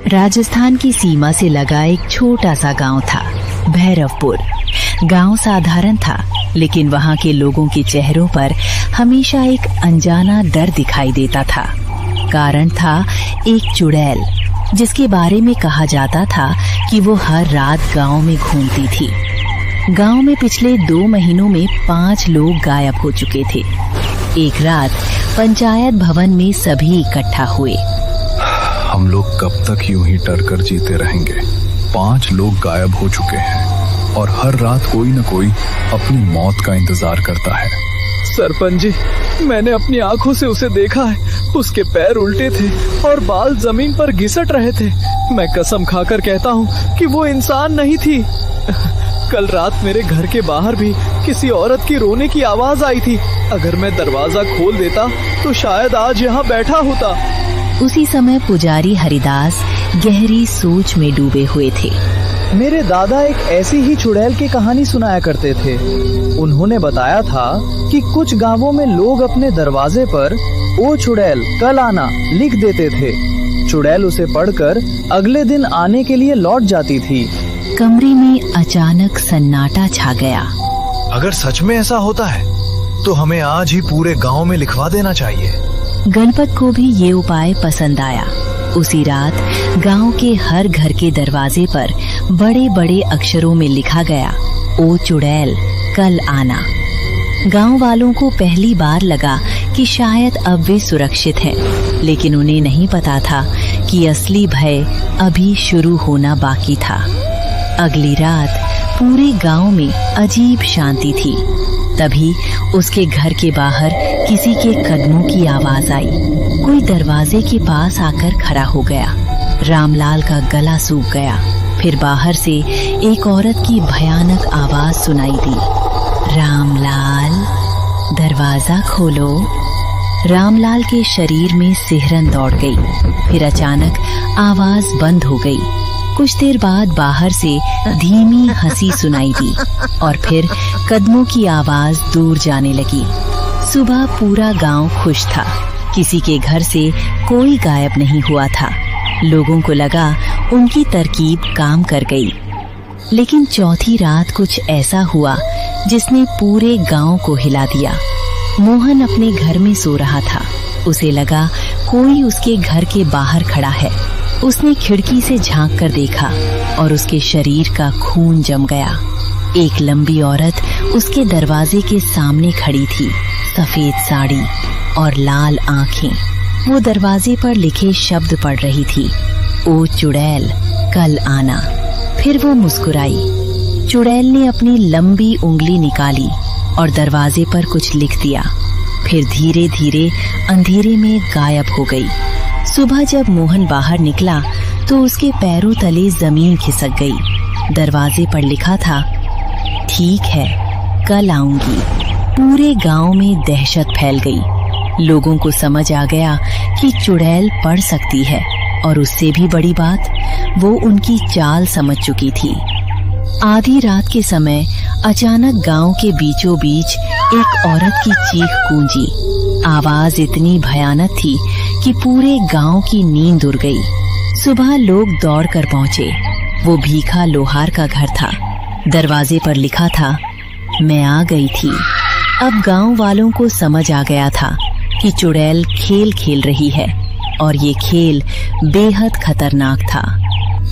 राजस्थान की सीमा से लगा एक छोटा सा गांव था, भैरवपुर। गांव साधारण था, लेकिन वहां के लोगों के चेहरों पर हमेशा एक अनजाना डर दिखाई देता था। कारण था एक चुड़ैल, जिसके बारे में कहा जाता था कि वो हर रात गांव में घूमती थी। गांव में पिछले 2 महीनों में 5 लोग गायब हो चुके थे। एक रात पंचायत भवन में सभी इकट्ठा हुए। हम लोग कब तक यूं ही डर कर जीते रहेंगे? 5 लोग गायब हो चुके हैं और हर रात कोई न कोई अपनी मौत का इंतजार करता है। सरपंच जी, मैंने अपनी आंखों से उसे देखा है। उसके पैर उल्टे थे और बाल जमीन पर घिसट रहे थे। मैं कसम खाकर कहता हूँ कि वो इंसान नहीं थी। कल रात मेरे घर के बाहर भी किसी औरत की रोने की आवाज आई थी। अगर मैं दरवाजा खोल देता तो शायद आज यहाँ बैठा होता। उसी समय पुजारी हरिदास गहरी सोच में डूबे हुए थे। मेरे दादा एक ऐसी ही चुड़ैल की कहानी सुनाया करते थे। उन्होंने बताया था कि कुछ गांवों में लोग अपने दरवाजे पर "ओ चुड़ैल कल आना" लिख देते थे। चुड़ैल उसे पढ़कर अगले दिन आने के लिए लौट जाती थी। कमरे में अचानक सन्नाटा छा गया। अगर सच में ऐसा होता है तो हमें आज ही पूरे गांव में लिखवा देना चाहिए। गणपत को भी ये उपाय पसंद आया। उसी रात गांव के हर घर के दरवाजे पर बड़े बड़े अक्षरों में लिखा गया, "ओ चुड़ैल कल आना"। गांव वालों को पहली बार लगा कि शायद अब वे सुरक्षित हैं, लेकिन उन्हें नहीं पता था कि असली भय अभी शुरू होना बाकी था। अगली रात पूरे गांव में अजीब शांति थी। तभी उसके घर के बाहर किसी के कदमों की आवाज आई। कोई दरवाजे के पास आकर खड़ा हो गया। रामलाल का गला सूख गया। फिर बाहर से एक औरत की भयानक आवाज सुनाई दी, "रामलाल, दरवाजा खोलो"। रामलाल के शरीर में सिहरन दौड़ गई। फिर अचानक आवाज बंद हो गई। कुछ देर बाद बाहर से धीमी हंसी सुनाई दी और फिर कदमों की आवाज दूर जाने लगी। सुबह पूरा गांव खुश था। किसी के घर से कोई गायब नहीं हुआ था। लोगों को लगा उनकी तरकीब काम कर गई। लेकिन चौथी रात कुछ ऐसा हुआ जिसने पूरे गांव को हिला दिया। मोहन अपने घर में सो रहा था। उसे लगा कोई उसके घर के बाहर खड़ा है। उसने खिड़की से झांक कर देखा और उसके शरीर का खून जम गया। एक लंबी औरत उसके दरवाजे के सामने खड़ी थी, सफेद साड़ी और लाल आंखें। वो दरवाजे पर लिखे शब्द पढ़ रही थी, "ओ चुड़ैल कल आना"। फिर वो मुस्कुराई। चुड़ैल ने अपनी लंबी उंगली निकाली और दरवाजे पर कुछ लिख दिया। फिर धीरे धीरे अंधेरे में गायब हो गई। सुबह जब मोहन बाहर निकला तो उसके पैरों तले जमीन खिसक गई। दरवाजे पर लिखा था, "ठीक है, कल आऊंगी"। पूरे गांव में दहशत फैल गई। लोगों को समझ आ गया कि चुड़ैल पढ़ सकती है और उससे भी बड़ी बात, वो उनकी चाल समझ चुकी थी। आधी रात के समय अचानक गांव के बीचों बीच एक औरत की चीख गूंजी। आवाज इतनी भयानक थी कि पूरे गांव की नींद उड़ गई। सुबह लोग दौड़कर पहुंचे। वो भीखा लोहार का घर था। दरवाजे पर लिखा था, "मैं आ गई थी"। अब गांव वालों को समझ आ गया था कि चुड़ैल खेल खेल रही है और ये खेल बेहद खतरनाक था।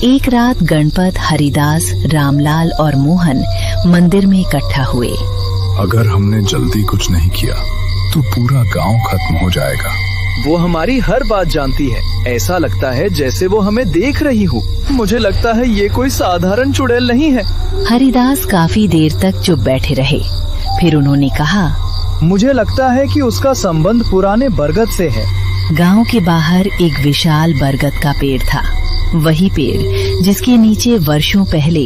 एक रात गणपत, हरिदास, रामलाल और मोहन मंदिर में इकट्ठा हुए। अगर हमने जल्दी कुछ नहीं किया तो पूरा गांव खत्म हो जाएगा। वो हमारी हर बात जानती है। ऐसा लगता है जैसे वो हमें देख रही हो। मुझे लगता है ये कोई साधारण चुड़ैल नहीं है। हरिदास काफी देर तक चुप बैठे रहे। फिर उन्होंने कहा, "मुझे लगता है कि उसका संबंध पुराने बरगद से है"। गांव के बाहर एक विशाल बरगद का पेड़ था। वही पेड़ जिसके नीचे वर्षों पहले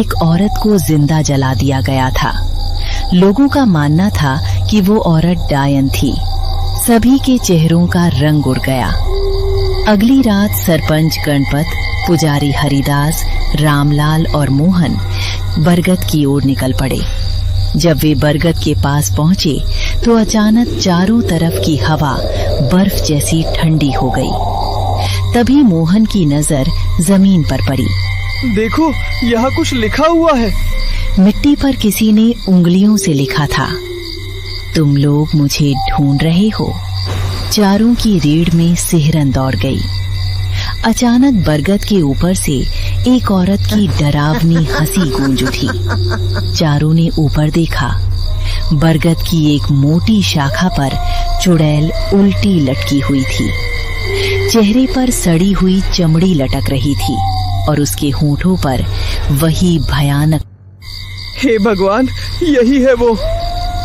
एक औरत को जिंदा जला दिया गया था। लोगों का मानना था कि वो औरत डायन थी। सभी के चेहरों का रंग उड़ गया। अगली रात सरपंच गणपत, पुजारी हरिदास, रामलाल और मोहन बरगद की ओर निकल पड़े। जब वे बरगद के पास पहुंचे तो अचानक चारों तरफ की हवा बर्फ जैसी ठंडी हो गई। तभी मोहन की नजर जमीन पर पड़ी। देखो, यहाँ कुछ लिखा हुआ है। मिट्टी पर किसी ने उंगलियों से लिखा था, तुम लोग मुझे ढूंढ रहे हो। चारों की रीढ़ में सिहरन दौड़ गई। अचानक बरगद के ऊपर से एक औरत की डरावनी हंसी गूंज उठी। चारों ने ऊपर देखा। बरगद की एक मोटी शाखा पर चुड़ैल उल्टी लटकी हुई थी। चेहरे पर सड़ी हुई चमड़ी लटक रही थी और उसके होंठों पर वही भयानक, हे भगवान, यही है वो।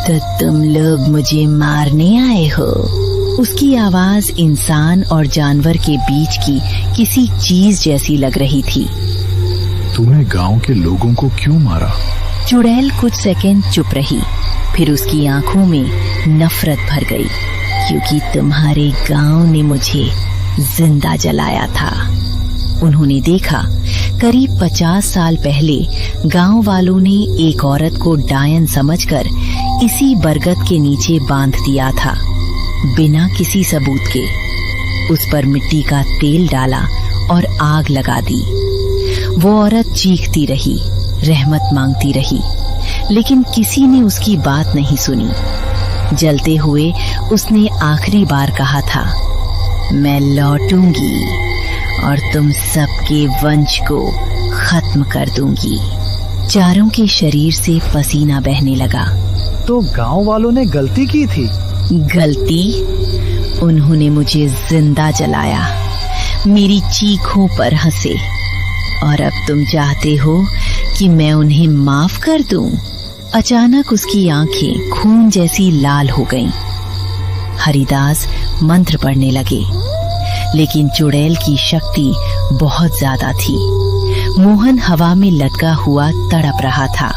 तो तुम लोग मुझे मारने आए हो। उसकी आवाज इंसान और जानवर के बीच की किसी चीज जैसी लग रही थी। तूने गांव के लोगों को क्यों मारा? चुड़ैल कुछ सेकंड चुप रही, फिर उसकी आंखों में नफरत भर गई। क्योंकि तुम्हारे गांव ने मुझे जिंदा जलाया था। उन्होंने देखा, करीब 50 साल पहले गांव वालों ने एक औरत को डायन समझकर इसी बरगद के नीचे बांध दिया था, बिना किसी सबूत के। उस पर मिट्टी का तेल डाला और आग लगा दी। वो औरत चीखती रही, रहमत मांगती रही, लेकिन किसी ने उसकी बात नहीं सुनी। जलते हुए उसने आखिरी बार कहा था, मैं लौटूंगी और तुम सबके वंश को खत्म कर दूंगी। चारों के शरीर से पसीना बहने लगा। तो गांव वालों ने गलती की थी? गलती? उन्होंने मुझे जिंदा जलाया, मेरी चीखों पर हंसे, और अब तुम चाहते हो कि मैं उन्हें माफ कर दूं? अचानक उसकी आंखें खून जैसी लाल हो गईं। हरिदास मंत्र पढ़ने लगे, लेकिन चुड़ैल की शक्ति बहुत ज्यादा थी। मोहन हवा में लटका हुआ तड़प रहा था।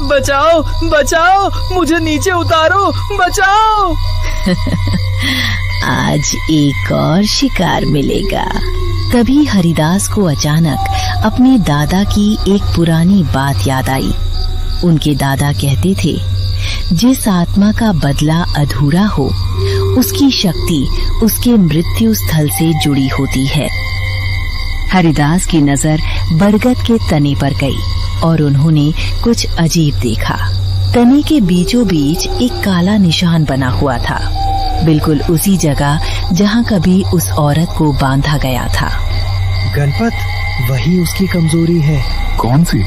बचाओ, बचाओ, मुझे नीचे उतारो, बचाओ। आज एक और शिकार मिलेगा। तभी हरिदास को अचानक अपने दादा की एक पुरानी बात याद आई। उनके दादा कहते थे, जिस आत्मा का बदला अधूरा हो, उसकी शक्ति उसके मृत्यु स्थल से जुड़ी होती है। हरिदास की नजर बरगद के तने पर गई और उन्होंने कुछ अजीब देखा। तने के बीचों बीच एक काला निशान बना हुआ था, बिल्कुल उसी जगह जहां कभी उस औरत को बांधा गया था। गणपत, वही उसकी कमजोरी है। कौन सी?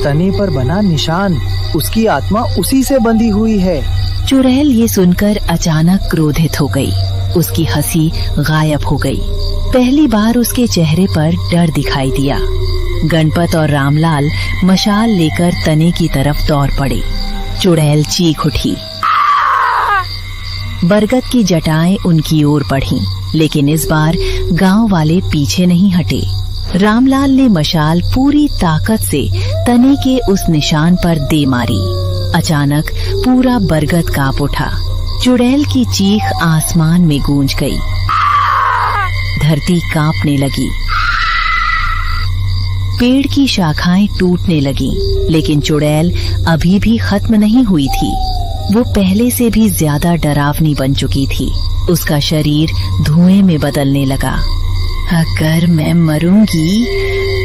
तने पर बना निशान, उसकी आत्मा उसी से बंधी हुई है। चुड़ैल ये सुनकर अचानक क्रोधित हो गई। उसकी हंसी गायब हो गई। पहली बार उसके चेहरे पर डर दिखाई दिया। गणपत और रामलाल मशाल लेकर तने की तरफ दौड़ पड़े। चुड़ैल चीख उठी। बरगद की जटाएं उनकी ओर बढ़ीं, लेकिन इस बार गांव वाले पीछे नहीं हटे। रामलाल ने मशाल पूरी ताकत से तने के उस निशान पर दे मारी। अचानक पूरा बरगद कांप उठा। चुड़ैल की चीख आसमान में गूंज गई। धरती कांपने लगी। पेड़ की शाखाएं टूटने लगीं, लेकिन चुड़ैल अभी भी खत्म नहीं हुई थी। वो पहले से भी ज्यादा डरावनी बन चुकी थी। उसका शरीर धुएं में बदलने लगा। अगर मैं मरूंगी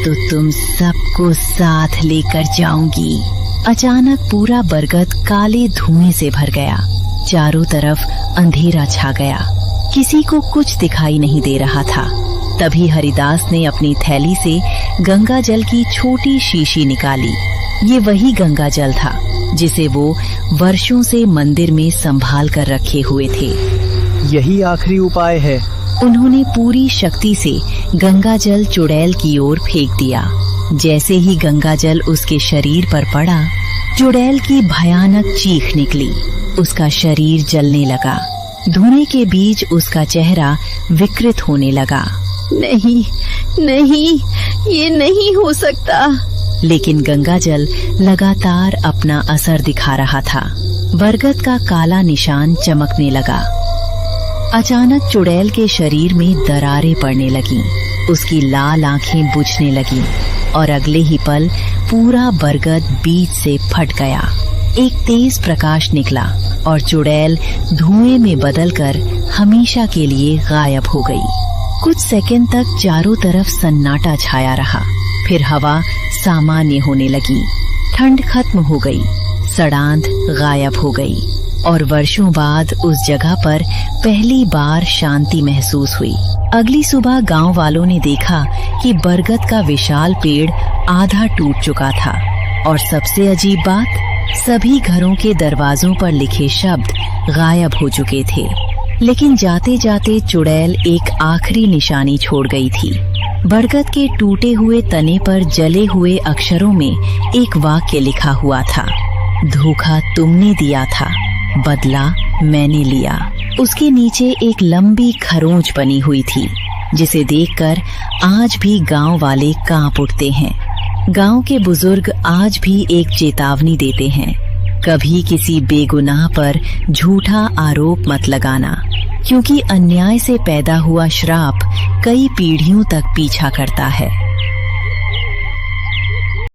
तो तुम सबको साथ लेकर जाऊंगी। अचानक पूरा बरगद काले धुएं से भर गया। चारों तरफ अंधेरा छा गया। किसी को कुछ दिखाई नहीं दे रहा था। तभी हरिदास ने अपनी थैली से गंगा जल की छोटी शीशी निकाली। ये वही गंगा जल था जिसे वो वर्षों से मंदिर में संभाल कर रखे हुए थे। यही आखिरी उपाय है। उन्होंने पूरी शक्ति से गंगा जल चुड़ैल की ओर फेंक दिया। जैसे ही गंगा जल उसके शरीर पर पड़ा, चुड़ैल की भयानक चीख निकली। उसका शरीर जलने लगा। धुएं के बीच उसका चेहरा विकृत होने लगा। नहीं, नहीं, ये नहीं हो सकता। लेकिन गंगा जल लगातार अपना असर दिखा रहा था। बरगद का काला निशान चमकने लगा। अचानक चुड़ैल के शरीर में दरारें पड़ने लगीं। उसकी लाल आंखें बुझने लगीं और अगले ही पल पूरा बरगद बीच से फट गया। एक तेज प्रकाश निकला और चुड़ैल धुएं में बदलकर हमेशा के लिए गायब हो गई। कुछ सेकंड तक चारों तरफ सन्नाटा छाया रहा। फिर हवा सामान्य होने लगी, ठंड खत्म हो गई, सड़ांध गायब हो गई और वर्षों बाद उस जगह पर पहली बार शांति महसूस हुई। अगली सुबह गांव वालों ने देखा कि बरगद का विशाल पेड़ आधा टूट चुका था और सबसे अजीब बात, सभी घरों के दरवाजों पर लिखे शब्द गायब हो चुके थे। लेकिन जाते जाते चुड़ैल एक आखिरी निशानी छोड़ गई थी। बरगद के टूटे हुए तने पर जले हुए अक्षरों में एक वाक्य लिखा हुआ था, धोखा तुमने दिया था, बदला मैंने लिया। उसके नीचे एक लंबी खरोंच बनी हुई थी, जिसे देखकर आज भी गांव वाले कांप उठते हैं। गांव के बुजुर्ग आज भी एक चेतावनी देते हैं, कभी किसी बेगुनाह पर झूठा आरोप मत लगाना, क्योंकि अन्याय से पैदा हुआ श्राप कई पीढ़ियों तक पीछा करता है।